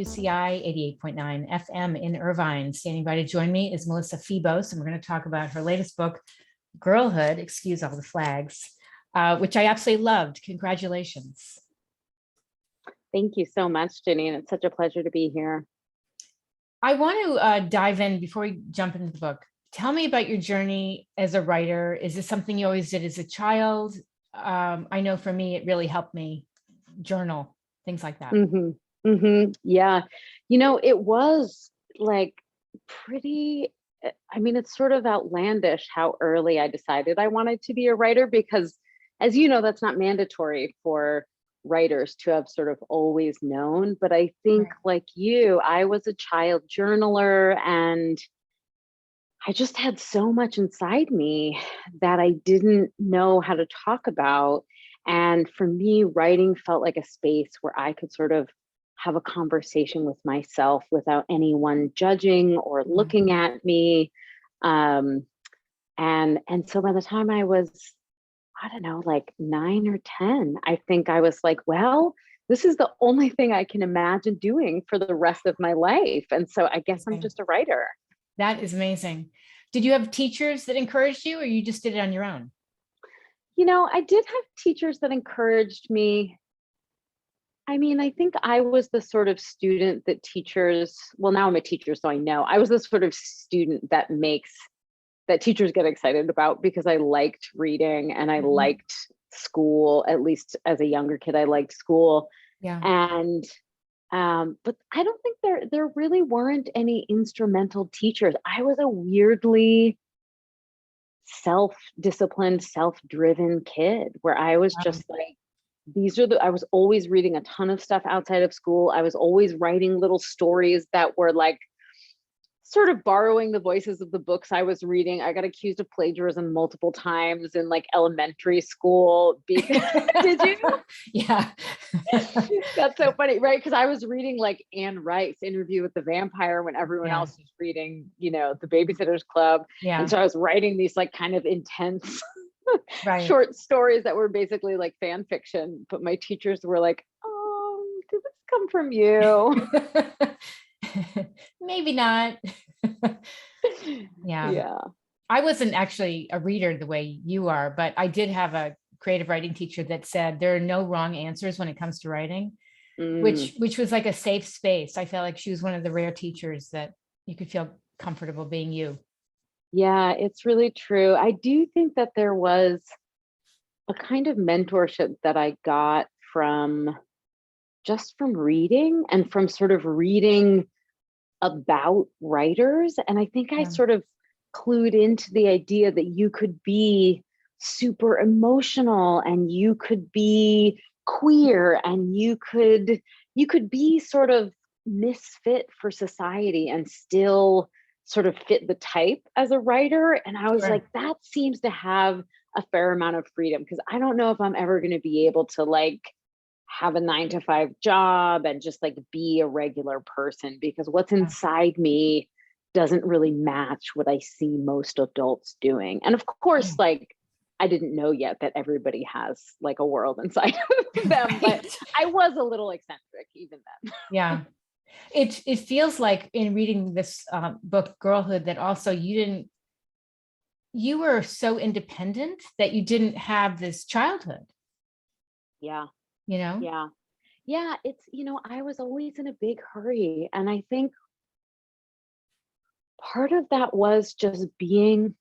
WCI 88.9 FM in Irvine. Standing by to join me is Melissa Febos, and we're going to talk about her latest book, Girlhood, excuse all the flags, which I absolutely loved. Congratulations. Thank you so much, Janeane. It's such a pleasure to be here. I want to dive in before we jump into the book. Tell me about your journey as a writer. Is this something you always did as a child? I know for me, it really helped me journal, things like that. Yeah. It was like pretty, it's sort of outlandish how early I decided I wanted to be a writer, because as you know, that's not mandatory for writers to have sort of always known. But I think like you, I was a child journaler, and I just had so much inside me that I didn't know how to talk about. And for me, writing felt like a space where I could sort of have a conversation with myself without anyone judging or looking at me. And so by the time I was, I don't know, like 9 or 10, I think I was like, well, this is the only thing I can imagine doing for the rest of my life. And so I guess I'm just a writer. That is amazing. Did you have teachers that encouraged you, or you just did it on your own? I did have teachers that encouraged me. I think I was the sort of student that teachers, well, now I'm a teacher, so I know I was the sort of student that teachers get excited about, because I liked reading and I liked school. At least as a younger kid, I liked school. Yeah. And but I don't think there really weren't any instrumental teachers. I was a weirdly self-disciplined, self-driven kid, where I was just like, I was always reading a ton of stuff outside of school. I was always writing little stories that were like sort of borrowing the voices of the books I was reading. I got accused of plagiarism multiple times in like elementary school. Did you? Yeah. That's so funny, right? Because I was reading like Anne Rice, Interview with the Vampire, when everyone else was reading, The Babysitter's Club. Yeah. And so I was writing these like kind of intense short stories that were basically like fan fiction. But my teachers were like, did this come from you? Maybe not. Yeah. I wasn't actually a reader the way you are, but I did have a creative writing teacher that said there are no wrong answers when it comes to writing, which was like a safe space. I felt like she was one of the rare teachers that you could feel comfortable being you. Yeah, it's really true. I do think that there was a kind of mentorship that I got from reading, and from sort of reading about writers. And I think I sort of clued into the idea that you could be super emotional, and you could be queer, and you could be sort of misfit for society and still sort of fit the type as a writer. And I was like, that seems to have a fair amount of freedom, because I don't know if I'm ever going to be able to like have a 9-to-5 job and just like be a regular person, because what's inside me doesn't really match what I see most adults doing. And of course, like, I didn't know yet that everybody has like a world inside of them, but I was a little eccentric even then. Yeah. It feels like in reading this book, Girlhood, that also you were so independent that you didn't have this childhood. Yeah. Yeah. It's, I was always in a big hurry. And I think part of that was just being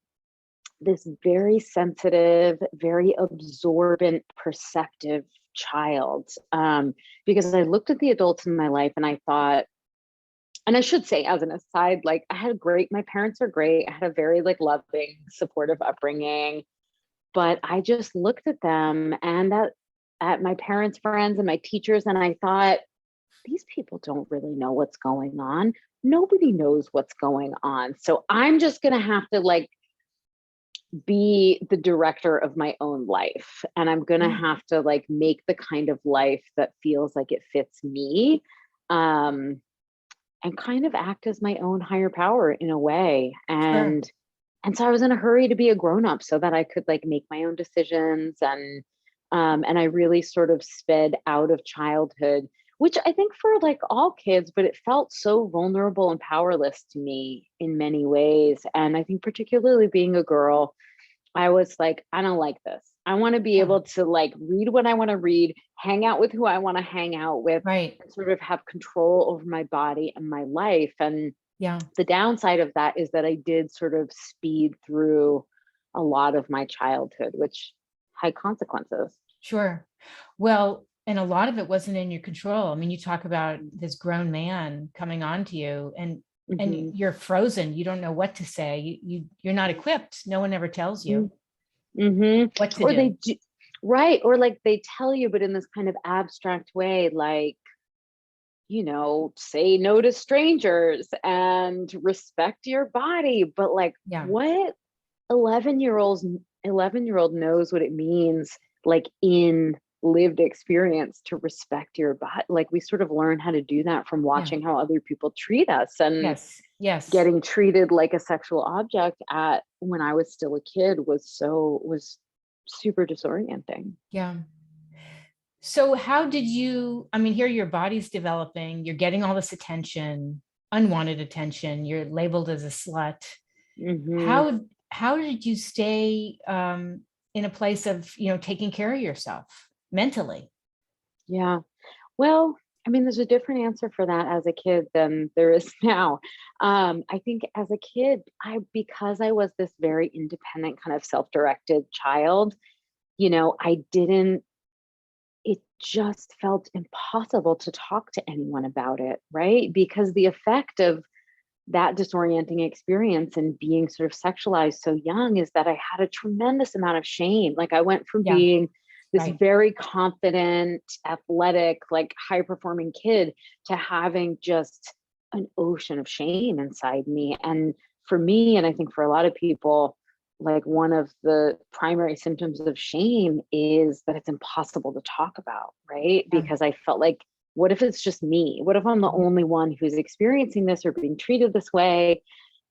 this very sensitive, very absorbent, perceptive child. Because I looked at the adults in my life and I thought, and I should say as an aside, like my parents are great. I had a very like loving, supportive upbringing, but I just looked at them and at my parents' friends and my teachers, and I thought, these people don't really know what's going on. Nobody knows what's going on. So I'm just going to have to like be the director of my own life. And I'm going to have to like make the kind of life that feels like it fits me. And kind of act as my own higher power in a way. And so I was in a hurry to be a grown-up so that I could like make my own decisions. And I really sort of sped out of childhood which I think for like all kids, but it felt so vulnerable and powerless to me in many ways. And I think particularly being a girl, I was like, I don't like this. I want to be Yeah. able to like read what I want to read, hang out with who I want to hang out with, Right. and sort of have control over my body and my life. And Yeah. the downside of that is that I did sort of speed through a lot of my childhood, which had consequences. Sure. Well, and a lot of it wasn't in your control. I mean, you talk about this grown man coming on to you and Mhm. you're frozen. You don't know what to say. You're not equipped. No one ever tells you Mhm. what to Or they do. do, right? Or like they tell you, but in this kind of abstract way, like, say no to strangers and respect your body. But like, Yeah. what 11-year old knows what it means, like in lived experience, to respect your body? Like, we sort of learn how to do that from Yeah. watching how other people treat us, and Yes. Yes. getting treated like a sexual object at when I was still a kid was super disorienting. Yeah. So how did you, I mean, here your body's developing, you're getting all this attention, unwanted attention, you're labeled as a slut. Hmm. How did you stay in a place of, taking care of yourself mentally? Yeah. Well, I mean, there's a different answer for that as a kid than there is now. I think as a kid, because I was this very independent, kind of self-directed child, I didn't, it just felt impossible to talk to anyone about it, right? Because the effect of that disorienting experience and being sort of sexualized so young is that I had a tremendous amount of shame. Like, I went from Yeah, being this right. very confident, athletic, like high performing kid to having just an ocean of shame inside me. And for me, and I think for a lot of people, like one of the primary symptoms of shame is that it's impossible to talk about, right? Yeah. Because I felt like, what if it's just me? What if I'm the only one who's experiencing this or being treated this way?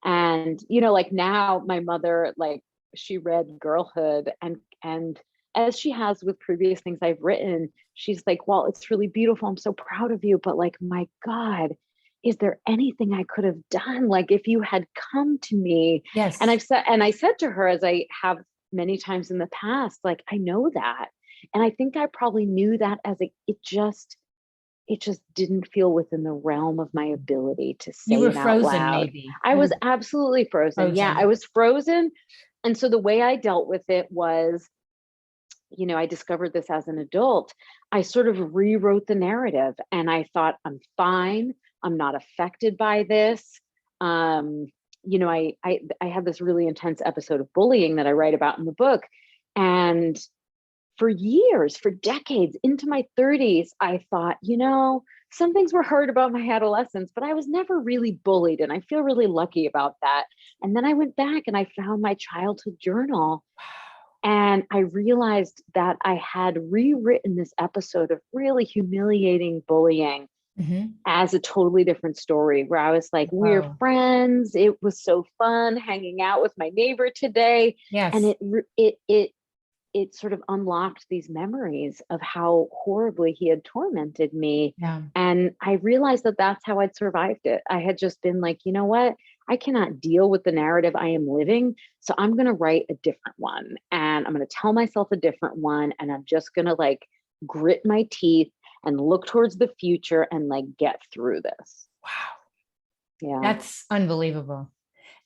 And, like now my mother, like, she read Girlhood, and as she has with previous things I've written, she's like, well, it's really beautiful. I'm so proud of you. But like, my God, is there anything I could have done? Like, if you had come to me, and Yes. I said to her, as I have many times in the past, like, I know that. And I think I probably knew that as it just didn't feel within the realm of my ability to You say were it out frozen, loud. maybe. I You was were absolutely frozen. Yeah, I frozen. was frozen. And so the way I dealt with it was, I discovered this as an adult. I sort of rewrote the narrative and I thought, I'm fine. I'm not affected by this. Um, I had this really intense episode of bullying that I write about in the book. And for years, for decades, into my 30s, I thought, some things were hard about my adolescence, but I was never really bullied. And I feel really lucky about that. And then I went back and I found my childhood journal. And I realized that I had rewritten this episode of really humiliating bullying Hmm. as a totally different story, where I was like, we're Oh, friends. It was so fun hanging out with my neighbor today. And yes. it sort of unlocked these memories of how horribly he had tormented me. Yeah. And I realized that that's how I'd survived it. I had just been like, you know what? I cannot deal with the narrative I am living. So I'm going to write a different one, and I'm going to tell myself a different one. And I'm just going to like grit my teeth and look towards the future and like get through this. Wow. Yeah. That's unbelievable.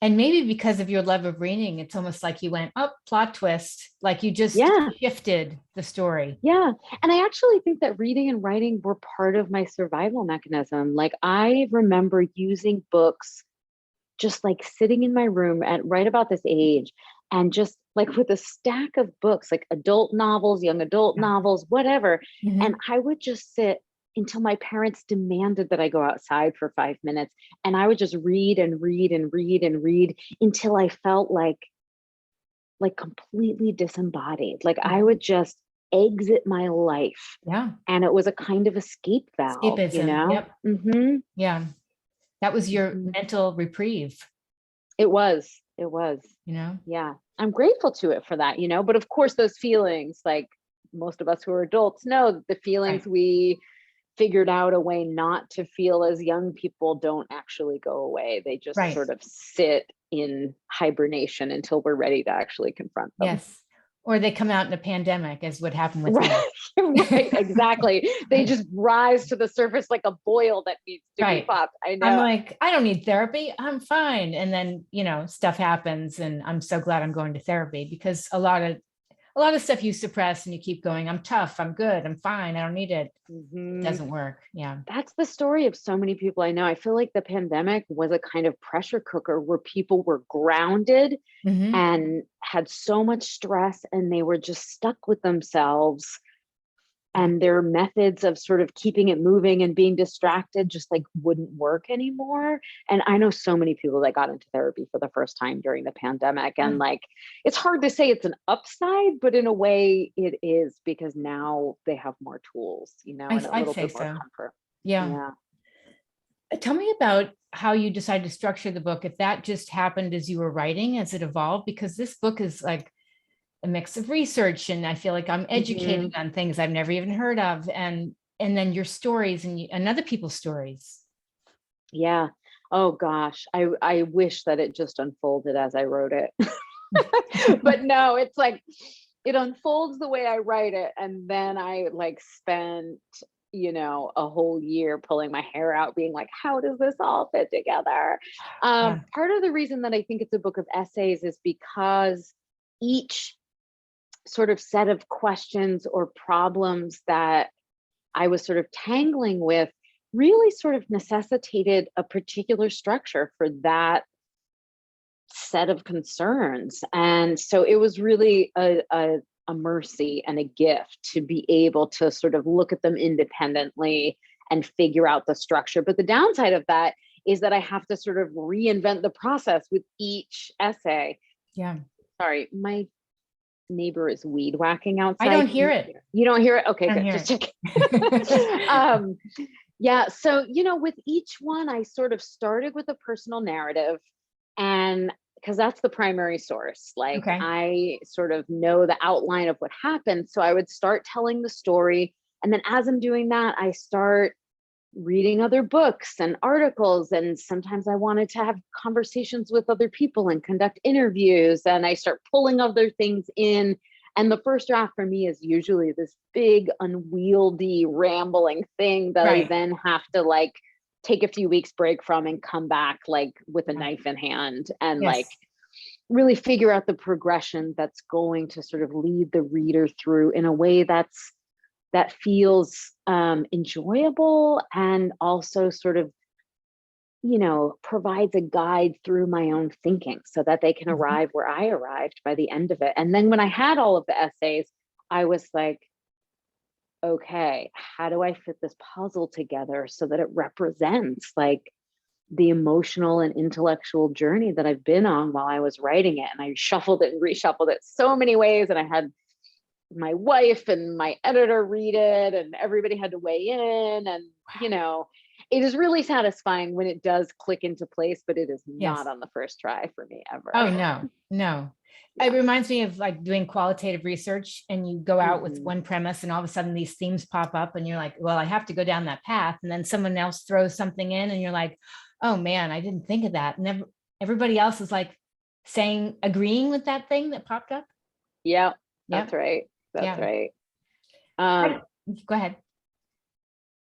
And maybe because of your love of reading, it's almost like you went, up, plot twist, like you just Yeah. shifted the story. Yeah. And I actually think that reading and writing were part of my survival mechanism. Like, I remember using books, just like sitting in my room at right about this age, and just like with a stack of books, like adult novels, young adult Yeah. novels, whatever. And Hmm. I would just sit until my parents demanded that I go outside for 5 minutes. And I would just read and read and read and read until I felt like completely disembodied. Like, I would just exit my life. Yeah. And it was a kind of escape valve, you Escapism. know? Yep. Mm-hmm. Yeah. That was your Mm-hmm. mental reprieve, It was. It was. you know? Yeah. I'm grateful to it for that, but of course those feelings, like most of us who are adults know, that the feelings Right. we figured out a way not to feel as young people don't actually go away. They just Right. sort of sit in hibernation until we're ready to actually confront them. Yes. Or they come out in a pandemic, as what happened with me. Right, exactly. They just rise to the surface like a boil that needs to be Right. popped. I know. I'm like, I don't need therapy. I'm fine. And then, stuff happens, and I'm so glad I'm going to therapy, because a lot of stuff you suppress and you keep going, I'm tough, I'm good, I'm fine, I don't need it. It doesn't work. Yeah. That's the story of so many people I know. I feel like the pandemic was a kind of pressure cooker where people were grounded Mhm. and had so much stress, and they were just stuck with themselves. And their methods of sort of keeping it moving and being distracted just like wouldn't work anymore. And I know so many people that got into therapy for the first time during the pandemic. And like, it's hard to say it's an upside, but in a way it is, because now they have more tools, and a I'd little say bit more so. comfort. Yeah. Tell me about how you decided to structure the book, if that just happened as you were writing, as it evolved, because this book is like a mix of research, and I feel like I'm educated on things I've never even heard of, and then your stories and other people's stories. Yeah. Oh gosh, I wish that it just unfolded as I wrote it. But no, it's like it unfolds the way I write it, and then I like spent a whole year pulling my hair out, being like, how does this all fit together? Part of the reason that I think it's a book of essays is because each sort of set of questions or problems that I was sort of tangling with really sort of necessitated a particular structure for that set of concerns. And so it was really a mercy and a gift to be able to sort of look at them independently and figure out the structure. But the downside of that is that I have to sort of reinvent the process with each essay. Yeah. Sorry, my neighbor is weed whacking outside. I don't hear it. You don't hear it? Okay, good. Just check. Yeah. So, with each one, I sort of started with a personal narrative, and because that's the primary source. Like, I sort of know the outline of what happened. So I would start telling the story. And then as I'm doing that, I start reading other books and articles. And sometimes I wanted to have conversations with other people and conduct interviews. And I start pulling other things in. And the first draft for me is usually this big, unwieldy, rambling thing that I then have to like take a few weeks break from and come back like with a knife in hand and like really figure out the progression that's going to sort of lead the reader through in a way that feels enjoyable, and also sort of, provides a guide through my own thinking so that they can arrive where I arrived by the end of it. And then when I had all of the essays, I was like, okay, how do I fit this puzzle together so that it represents like the emotional and intellectual journey that I've been on while I was writing it? And I shuffled it and reshuffled it so many ways. And I had my wife and my editor read it, and everybody had to weigh in. And, it is really satisfying when it does click into place, but it is not on the first try for me ever. Oh, no. Yeah. It reminds me of like doing qualitative research, and you go out with one premise and all of a sudden these themes pop up and you're like, well, I have to go down that path. And then someone else throws something in and you're like, oh man, I didn't think of that. And everybody else is like agreeing with that thing that popped up. Yeah, that's right. That's right. Go ahead.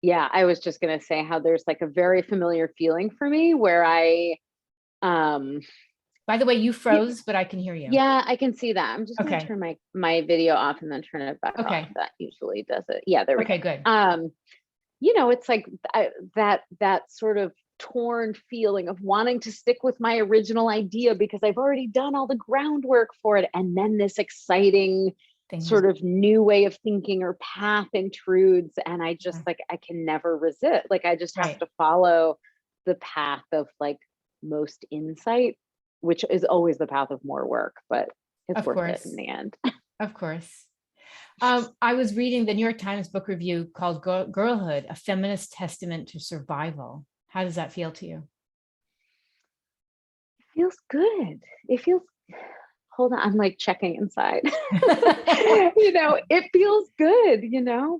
Yeah, I was just going to say how there's like a very familiar feeling for me where by the way, you froze, but I can hear you. Yeah, I can see that. I'm just going to turn my video off and then turn it back off. That usually does it. Yeah, there we go. Good. It's like that sort of torn feeling of wanting to stick with my original idea because I've already done all the groundwork for it. And then this exciting sort of new way of thinking or path intrudes. And I just like, I can never resist. Like, I just have to follow the path of like most insight, which is always the path of more work, but it's worth it in the end. Of course. I was reading the New York Times book review called Girlhood, a feminist testament to survival. How does that feel to you? It feels good. It feels, hold on, I'm like checking inside. It feels good,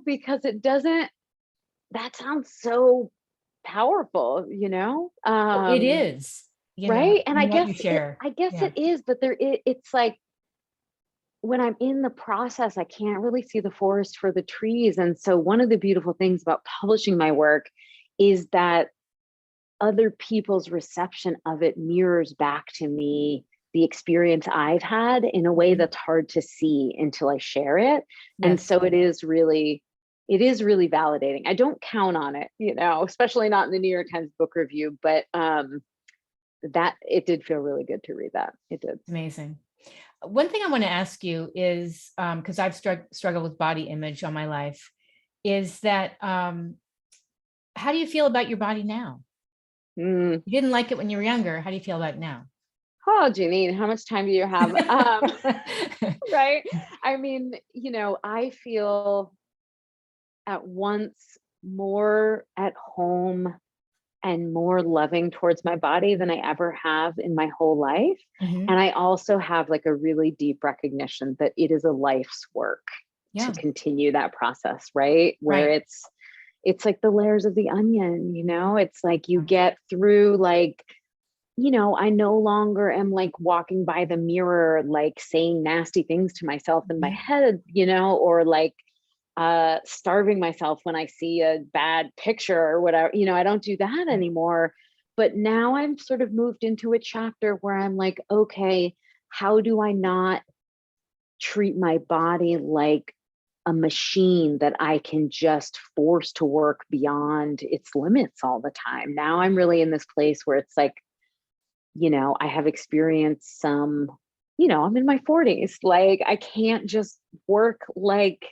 because it doesn't, that sounds so powerful, you know? It is, you know, Right? And in what you share. I guess Yeah. it is, but it's like when I'm in the process, I can't really see the forest for the trees. And so one of the beautiful things about publishing my work is that other people's reception of it mirrors back to me the experience I've had in a way Mhm. that's hard to see until I share it. And Yes. so it is really validating. I don't count on it, you know, especially not in the New York Times book review, but that it did feel really good to read that. It did. Amazing. One thing I want to ask you is, because I've struggled with body image all my life, is that how do you feel about your body now? Mm. You didn't like it when you were younger. How do you feel about it now? Oh, Janeane, how much time do you have? Right. I mean, you know, I feel at once more at home and more loving towards my body than I ever have in my whole life. Mhm. And I also have like a really deep recognition that it is a life's work to Yeah, continue that process, right? Where right. it's like the layers of the onion, you know? It's like you Yeah. get through like, you know, I no longer am like walking by the mirror, like saying nasty things to myself in my Mhm. head, you know, or like starving myself when I see a bad picture or whatever. You know, I don't do that Right. anymore. But now I'm sort of moved into a chapter where I'm like, okay, how do I not treat my body like a machine that I can just force to work beyond its limits all the time? Now I'm really in this place where it's like, you know, I have experienced some, you know, I'm in my 40s. Like, I can't just work like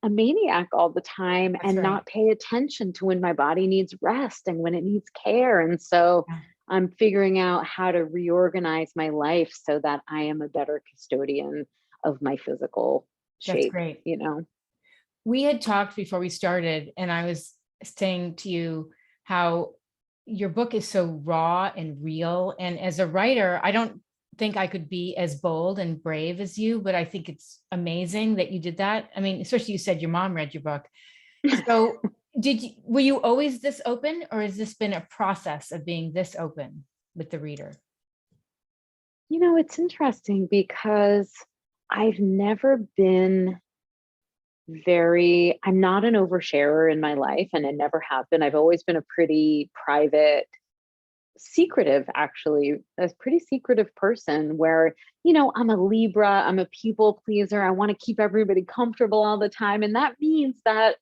a maniac all the time That's and right. not pay attention to when my body needs rest and when it needs care. And so Yeah, I'm figuring out how to reorganize my life so that I am a better custodian of my physical that's shape, great. you know? We had talked before we started, and I was saying to you how your book is so raw and real. And as a writer, I don't think I could be as bold and brave as you, but I think it's amazing that you did that. I mean, especially you said your mom read your book. So were you always this open, or has this been a process of being this open with the reader? You know, it's interesting because I've never been I'm not an oversharer in my life and I never have been. I've always been a pretty private, secretive, actually, a pretty secretive person where, you know, I'm a Libra, I'm a people pleaser. I want to keep everybody comfortable all the time. And that means that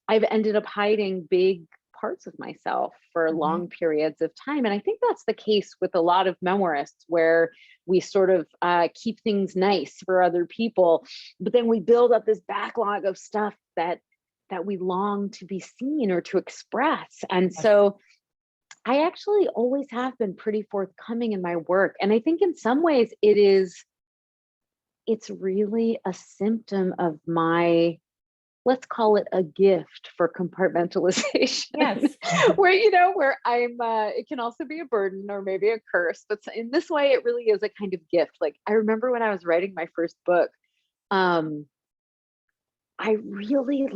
I've ended up hiding big parts of myself for Mhm. long periods of time. And I think that's the case with a lot of memoirists where we sort of keep things nice for other people, but then we build up this backlog of stuff that we long to be seen or to express. And Yes. so I actually always have been pretty forthcoming in my work. And I think in some ways it's really a symptom of my, let's call it a gift for compartmentalization, Yes. where, you know, where it can also be a burden or maybe a curse, but in this way, it really is a kind of gift. Like, I remember when I was writing my first book, um, I really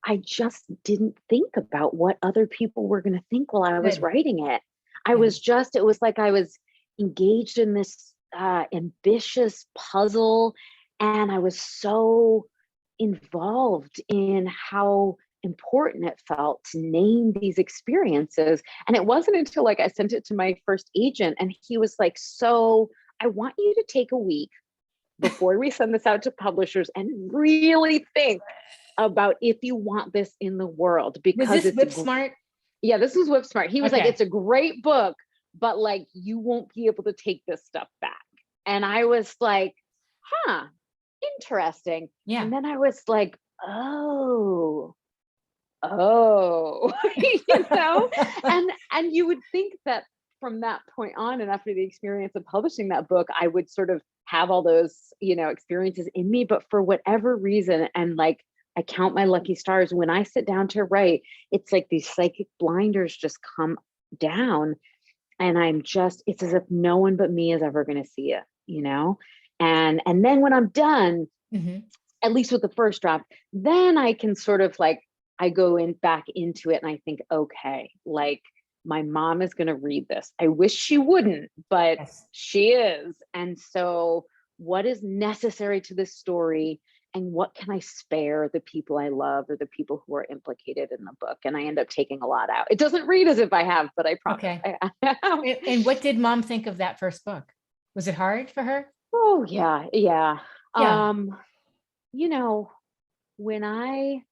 I just didn't think about what other people were going to think while I was Good. writing it. Yeah. It was like I was engaged in this ambitious puzzle, and I was so involved in how important it felt to name these experiences. And it wasn't until like I sent it to my first agent, and he was like, "So I want you to take a week before we send this out to publishers and really think about if you want this in the world Was because this Whip Smart? yeah, this was Whip Smart. He was like, Okay. it's a great book, but like you won't be able to take this stuff back. And I was like, huh, interesting. Yeah. And then I was like, oh, oh, you know, and you would think that from that point on and after the experience of publishing that book, I would sort of have all those, you know, experiences in me. But for whatever reason, and like I count my lucky stars, when I sit down to write, it's like these psychic blinders just come down. And it's as if no one but me is ever going to see it, you know? And then when I'm done, Mhm. at least with the first draft, then I can sort of like I go back into it and I think, okay, like my mom is going to read this. I wish she wouldn't, but Yes. she is. And so what is necessary to this story, and what can I spare the people I love or the people who are implicated in the book? And I end up taking a lot out. It doesn't read as if I have, but I promise Okay. I have. And what did mom think of that first book? Was it hard for her? Oh yeah. Yeah. Yeah. You know, when I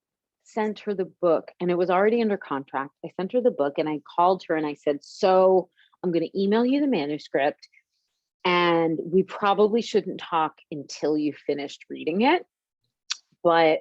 sent her the book and it was already under contract, I sent her the book and I called her and I said, so I'm going to email you the manuscript and we probably shouldn't talk until you finished reading it. But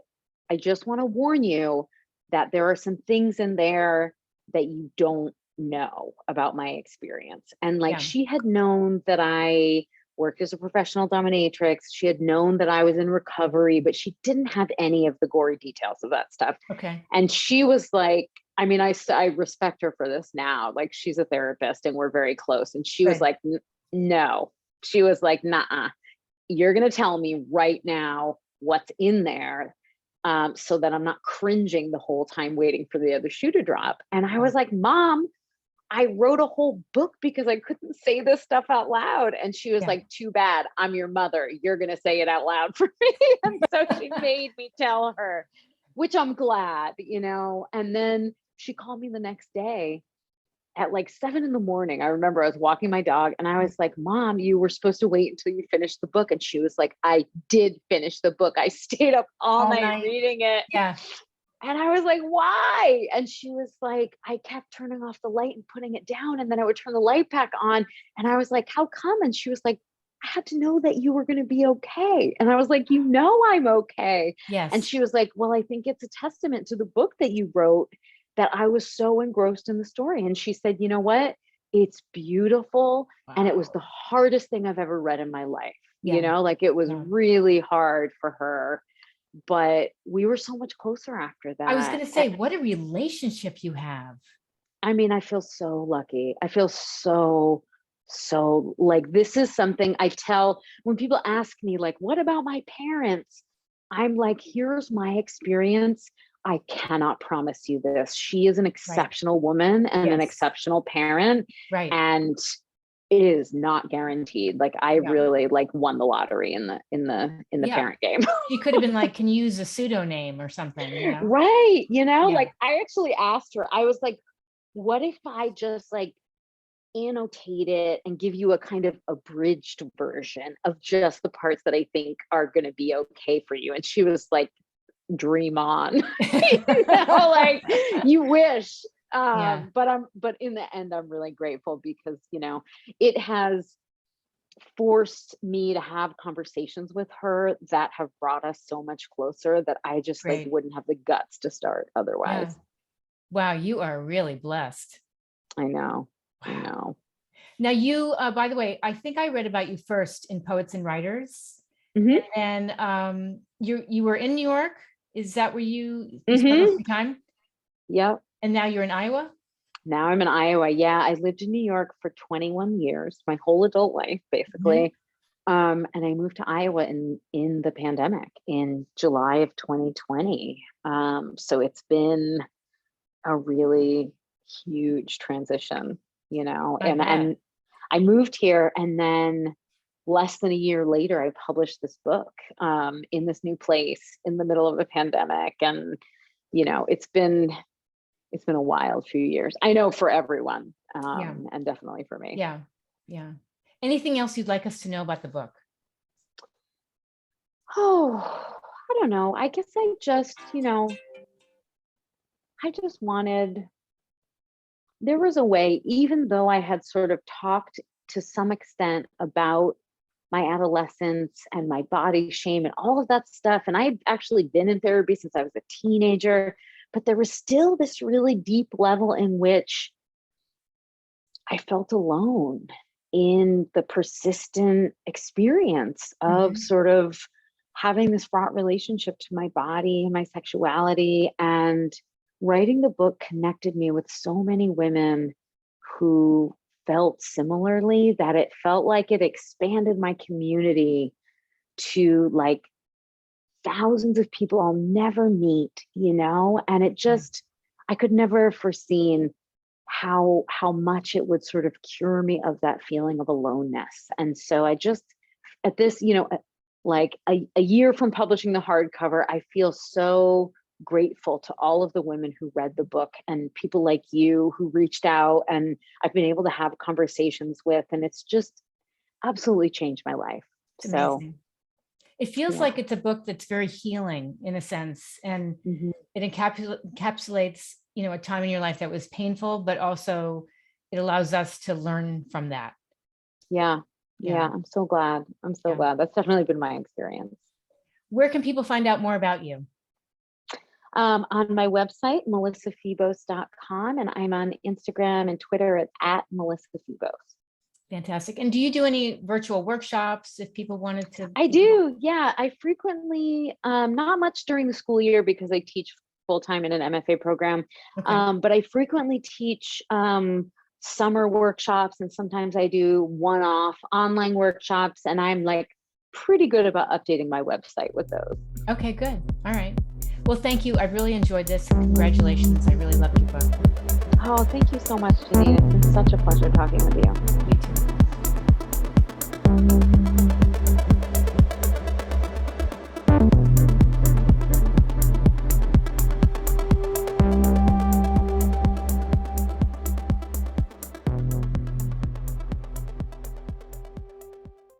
I just want to warn you that there are some things in there that you don't know about my experience. And like, Yeah. she had known that I worked as a professional dominatrix. She had known that I was in recovery, but she didn't have any of the gory details of that stuff. Okay. And she was like, I mean, I respect her for this now. Like, she's a therapist and we're very close. And she was Right. like, no, she was like, nah, you're going to tell me right now what's in there, so that I'm not cringing the whole time waiting for the other shoe to drop. And I was like, Mom, I wrote a whole book because I couldn't say this stuff out loud. And she was Yeah. like, too bad, I'm your mother. You're going to say it out loud for me. And so she made me tell her, which I'm glad, and then she called me the next day at like 7 a.m. I remember I was walking my dog and I was like, Mom, you were supposed to wait until you finished the book. And she was like, I did finish the book. I stayed up all night reading it. Yeah. And I was like, why? And she was like, I kept turning off the light and putting it down. And then I would turn the light back on. And I was like, how come? And she was like, I had to know that you were going to be okay. And I was like, I'm okay. Yes. And she was like, well, I think it's a testament to the book that you wrote that I was so engrossed in the story. And she said, you know what? It's beautiful. Wow. And it was the hardest thing I've ever read in my life. Yeah. Like it was Yeah. really hard for her, but we were so much closer after that. I was going to say, what a relationship you have. I mean, I feel so lucky. I feel so like, this is something I tell when people ask me, like, what about my parents? I'm like, here's my experience. I cannot promise you this. She is an exceptional woman and an exceptional parent. Right. And it is not guaranteed. Like, I really like won the lottery in the parent game. You could have been like, can you use a pseudonym or something? Right. Like, I actually asked her, I was like, what if I just like annotate it and give you a kind of abridged version of just the parts that I think are going to be okay for you? And she was like, dream on. Like, you wish. But in the end, I'm really grateful because, it has forced me to have conversations with her that have brought us so much closer that I just like wouldn't have the guts to start otherwise. Yeah. Wow, you are really blessed. I know. Wow. I know. Now you, by the way, I think I read about you first in Poets and Writers. Mm-hmm. And you were in New York. Is that where you spent most of your time? Yep. And now you're in Iowa? Now I'm in Iowa. Yeah, I lived in New York for 21 years, my whole adult life, basically. And I moved to Iowa in the pandemic in July of 2020. So it's been a really huge transition, and I moved here, and then less than a year later, I published this book in this new place in the middle of the pandemic. And, it's been a wild few years. I know, for everyone, and definitely for me. Yeah. Yeah. Anything else you'd like us to know about the book? Oh, I don't know. I guess I just wanted, there was a way, even though I had sort of talked to some extent about my adolescence and my body shame and all of that stuff. And I've actually been in therapy since I was a teenager, but there was still this really deep level in which I felt alone in the persistent experience of sort of having this fraught relationship to my body and my sexuality. And writing the book connected me with so many women who felt similarly, that it felt like it expanded my community to like thousands of people I'll never meet, you know, and it just, I could never have foreseen how much it would sort of cure me of that feeling of aloneness. And so I just, at this, you know, like a year from publishing the hardcover, I feel so grateful to all of the women who read the book and people like you who reached out and I've been able to have conversations with, and it's just absolutely changed my life. It's So amazing. It feels like it's a book that's very healing in a sense, and it encapsulates, you know, a time in your life that was painful, but also it allows us to learn from that. Yeah. I'm so glad. I'm so glad. That's definitely been my experience. Where can people find out more about you? On my website, melissafebos.com, and I'm on Instagram and Twitter at Melissa Febos. Fantastic. And do you do any virtual workshops if people wanted to? I do. Yeah. I frequently, not much during the school year because I teach full-time in an MFA program. Okay. But I frequently teach summer workshops, and sometimes I do one-off online workshops, and I'm like pretty good about updating my website with those. Okay, good. All right. Well, thank you. I really enjoyed this. Congratulations. I really loved your book. Oh, thank you so much, Janeane. It's been such a pleasure talking with you.